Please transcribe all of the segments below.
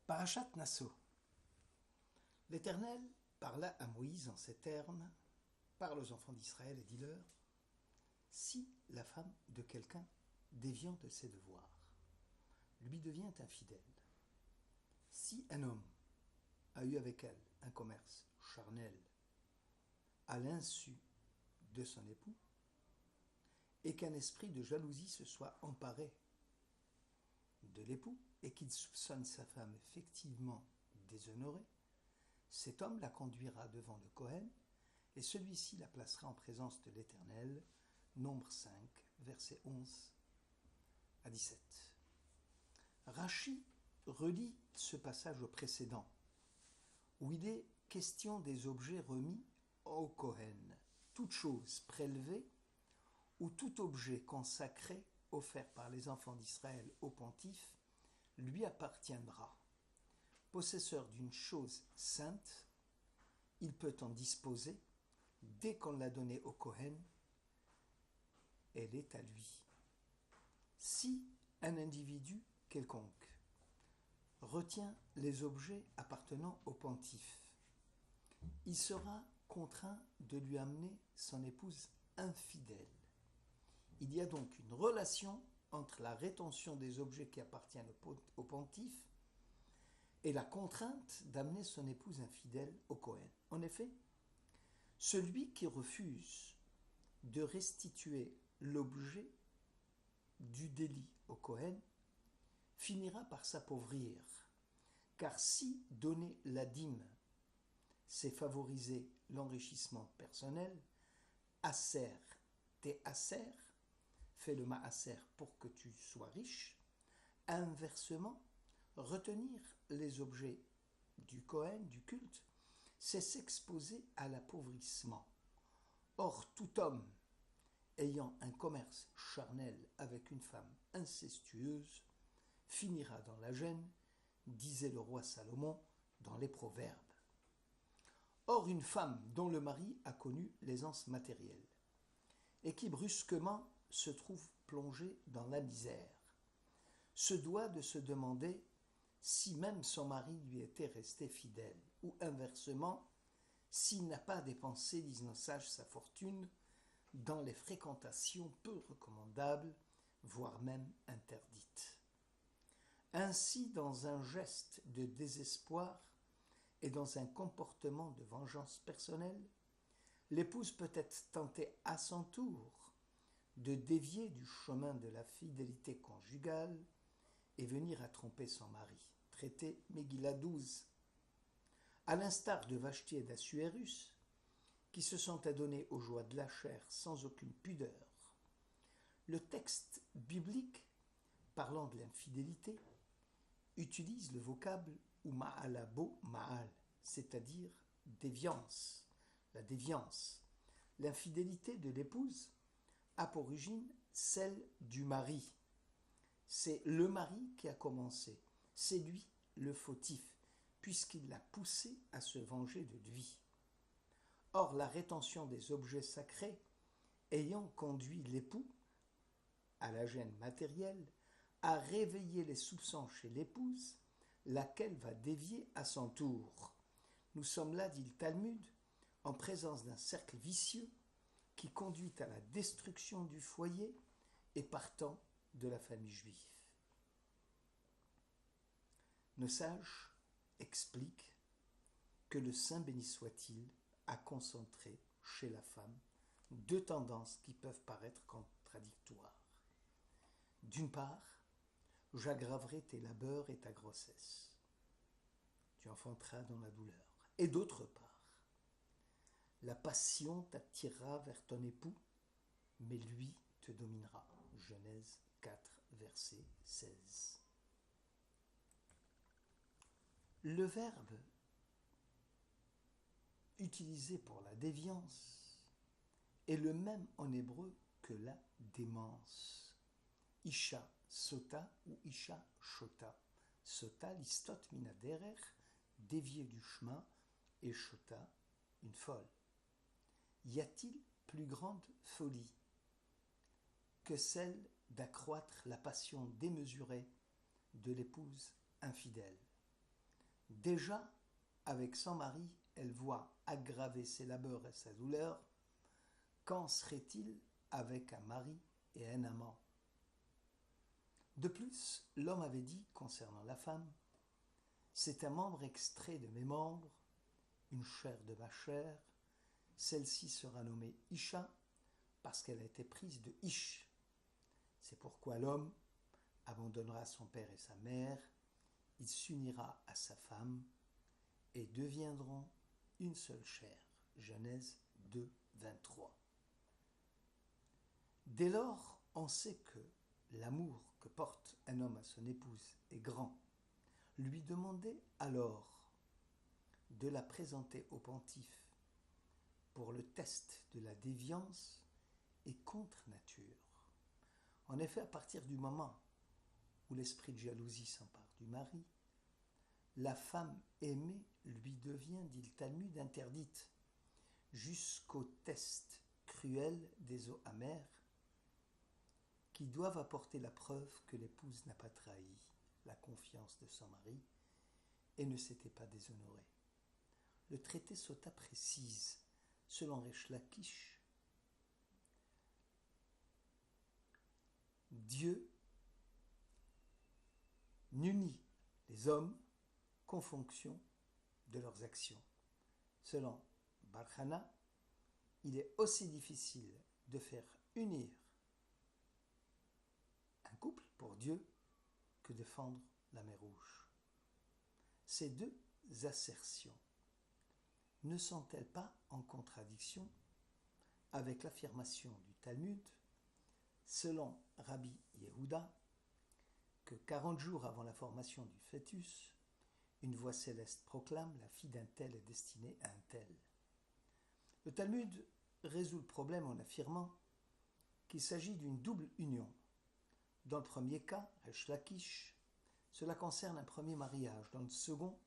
Parashat Nasso. L'Éternel parla à Moïse en ces termes: parle aux enfants d'Israël et dis-leur: si la femme de quelqu'un, déviant de ses devoirs, lui devient infidèle, si un homme a eu avec elle un commerce charnel à l'insu de son époux, et qu'un esprit de jalousie se soit emparé de l'époux et qu'il soupçonne sa femme effectivement déshonorée, cet homme la conduira devant le Kohen et celui-ci la placera en présence de l'Éternel. Nombre 5, versets 11 à 17. Rachi relie ce passage au précédent, où il est question des objets remis au Kohen, toute chose prélevée ou tout objet consacré offert par les enfants d'Israël au pontife lui appartiendra. Possesseur d'une chose sainte, il peut en disposer dès qu'on l'a donnée au Kohen, elle est à lui. Si un individu quelconque retient les objets appartenant au pontife, il sera contraint de lui amener son épouse infidèle. Il y a donc une relation entre la rétention des objets qui appartiennent au pontife et la contrainte d'amener son épouse infidèle au Kohen. En effet, celui qui refuse de restituer l'objet du délit au Kohen finira par s'appauvrir, car si donner la dîme, c'est favoriser l'enrichissement personnel, aser t'es aser, fais le maaser pour que tu sois riche. Inversement, retenir les objets du Kohen, du culte, c'est s'exposer à l'appauvrissement. Or, tout homme ayant un commerce charnel avec une femme incestueuse finira dans la gêne, disait le roi Salomon dans les Proverbes. Or, une femme dont le mari a connu l'aisance matérielle et qui brusquement se trouve plongée dans la misère se doit de se demander si même son mari lui était resté fidèle, ou inversement, s'il n'a pas dépensé, disent nos sages, sa fortune dans les fréquentations peu recommandables, voire même interdites. Ainsi, dans un geste de désespoir et dans un comportement de vengeance personnelle, l'épouse peut être tentée à son tour de dévier du chemin de la fidélité conjugale et venir à tromper son mari. Traité Megillah 12. À l'instar de Vashti et d'Assuérus, qui se sont adonnés aux joies de la chair sans aucune pudeur, le texte biblique, parlant de l'infidélité, utilise le vocable ou ma'alabo ma'al, c'est-à-dire déviance, la déviance. L'infidélité de l'épouse a pour origine celle du mari. C'est le mari qui a commencé, c'est lui le fautif, puisqu'il l'a poussé à se venger de lui. Or, la rétention des objets sacrés ayant conduit l'époux à la gêne matérielle, a réveillé les soupçons chez l'épouse, laquelle va dévier à son tour. Nous sommes là, dit le Talmud, en présence d'un cercle vicieux qui conduit à la destruction du foyer et partant de la famille juive. Nos sages expliquent que le Saint béni soit-il a concentré chez la femme deux tendances qui peuvent paraître contradictoires. D'une part, j'aggraverai tes labeurs et ta grossesse. Tu enfanteras dans la douleur. Et d'autre part, la passion t'attirera vers ton époux, mais lui te dominera. Genèse 4, verset 16. Le verbe utilisé pour la déviance est le même en hébreu que la démence. Isha sota ou isha shota. Sota listot minaderer, dévier du chemin, et shota, une folle. Y a-t-il plus grande folie que celle d'accroître la passion démesurée de l'épouse infidèle? Déjà, avec son mari, elle voit aggraver ses labeurs et sa douleur. Qu'en serait-il avec un mari et un amant? De plus, l'homme avait dit concernant la femme, « C'est un membre extrait de mes membres, une chair de ma chair. Celle-ci sera nommée Isha parce qu'elle a été prise de Ish. C'est pourquoi l'homme abandonnera son père et sa mère, il s'unira à sa femme et deviendront une seule chair. » Genèse 2, 23. Dès lors, on sait que l'amour que porte un homme à son épouse est grand. Lui demander alors de la présenter au pontife pour le test de la déviance est contre nature. En effet, à partir du moment où l'esprit de jalousie s'empare du mari, la femme aimée lui devient, dit le Talmud, interdite, jusqu'au test cruel des eaux amères qui doivent apporter la preuve que l'épouse n'a pas trahi la confiance de son mari et ne s'était pas déshonorée. Le traité Sota précise, selon Resh Lakish, Dieu n'unit les hommes qu'en fonction de leurs actions. Selon Bar Hana, il est aussi difficile de faire unir un couple pour Dieu que de fendre la mer Rouge. Ces deux assertions ne sont-elles pas en contradiction avec l'affirmation du Talmud, selon Rabbi Yehuda, que 40 jours avant la formation du fœtus, une voix céleste proclame « La fille d'un tel est destinée à un tel ». Le Talmud résout le problème en affirmant qu'il s'agit d'une double union. Dans le premier cas, Resh Lakish, cela concerne un premier mariage. Dans le second,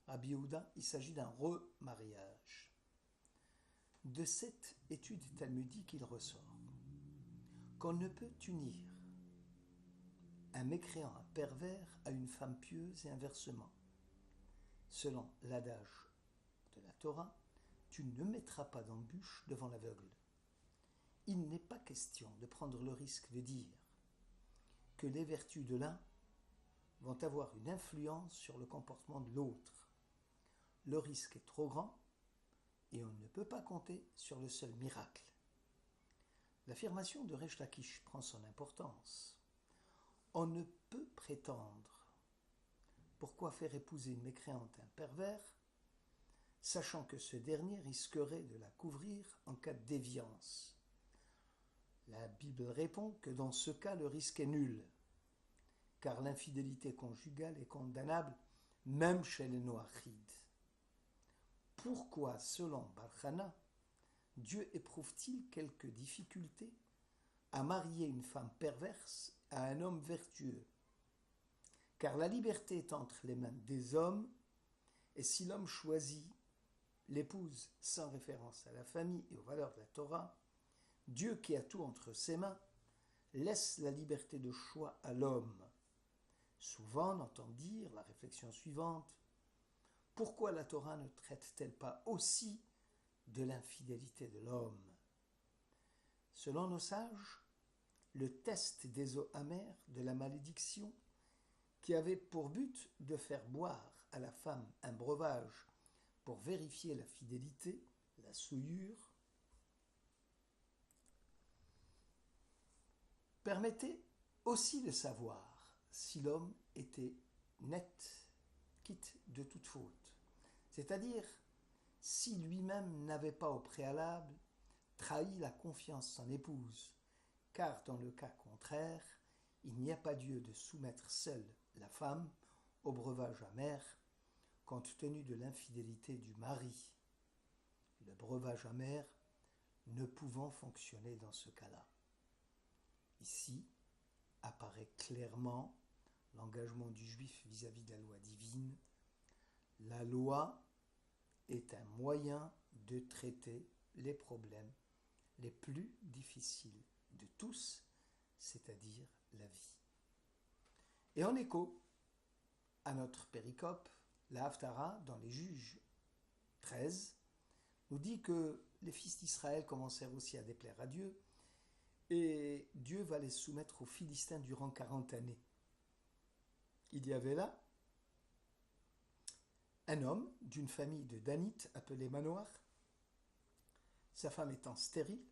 Rabbi Yehuda, il s'agit d'un remariage. De cette étude talmudique, il ressort qu'on ne peut unir un mécréant, un pervers, à une femme pieuse et inversement. Selon l'adage de la Torah, tu ne mettras pas d'embûche devant l'aveugle. Il n'est pas question de prendre le risque de dire que les vertus de l'un vont avoir une influence sur le comportement de l'autre. Le risque est trop grand et on ne peut pas compter sur le seul miracle. L'affirmation de Resh Lakish prend son importance. On ne peut prétendre pourquoi faire épouser une mécréante un pervers, sachant que ce dernier risquerait de la couvrir en cas de déviance. La Bible répond que dans ce cas, le risque est nul, car l'infidélité conjugale est condamnable même chez les Noachides. Pourquoi, selon Bar Hana, Dieu éprouve-t-il quelque difficulté à marier une femme perverse à un homme vertueux? Car la liberté est entre les mains des hommes, et si l'homme choisit l'épouse sans référence à la famille et aux valeurs de la Torah, Dieu qui a tout entre ses mains laisse la liberté de choix à l'homme. Souvent on entend dire la réflexion suivante: pourquoi la Torah ne traite-t-elle pas aussi de l'infidélité de l'homme? Selon nos sages, le test des eaux amères de la malédiction, qui avait pour but de faire boire à la femme un breuvage pour vérifier la fidélité, la souillure, permettait aussi de savoir si l'homme était net, quitte de toute faute, c'est-à-dire si lui-même n'avait pas au préalable trahi la confiance de son épouse, car dans le cas contraire, il n'y a pas lieu de soumettre seule la femme au breuvage amer, compte tenu de l'infidélité du mari, le breuvage amer ne pouvant fonctionner dans ce cas-là. Ici apparaît clairement l'engagement du juif vis-à-vis de la loi divine. La loi est un moyen de traiter les problèmes les plus difficiles de tous, c'est-à-dire la vie. Et en écho à notre péricope, La Haftara, dans les Juges 13, nous dit que les fils d'Israël commencèrent aussi à déplaire à Dieu, et Dieu va les soumettre aux Philistins durant 40 années. Il y avait là un homme d'une famille de Danites appelé Manoach, sa femme étant stérile.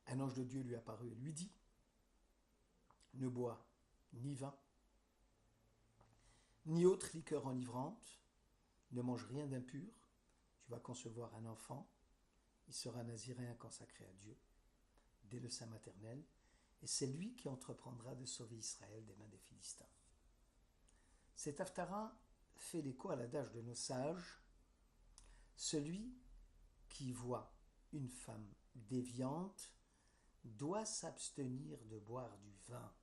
Un ange de Dieu lui apparut et lui dit : ne bois ni vin, ni autre liqueur enivrante, ne mange rien d'impur, tu vas concevoir un enfant, il sera naziréen consacré à Dieu, dès le sein maternel, et c'est lui qui entreprendra de sauver Israël des mains des Philistins. Cet Haftara fait l'écho à l'adage de nos sages : celui qui voit une femme déviante doit s'abstenir de boire du vin.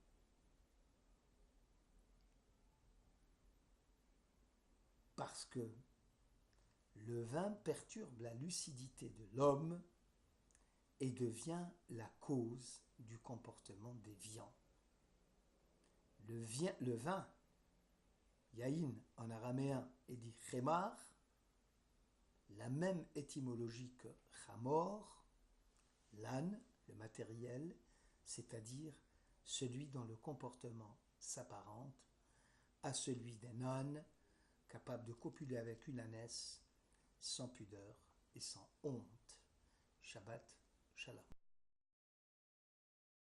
Parce que le vin perturbe la lucidité de l'homme et devient la cause du comportement déviant. Le vin, yaïn en araméen est dit chemar, la même étymologie que chamor, l'âne, le matériel, c'est-à-dire celui dont le comportement s'apparente à celui d'un âne capable de copuler avec une ânesse sans pudeur et sans honte. Shabbat Shalom.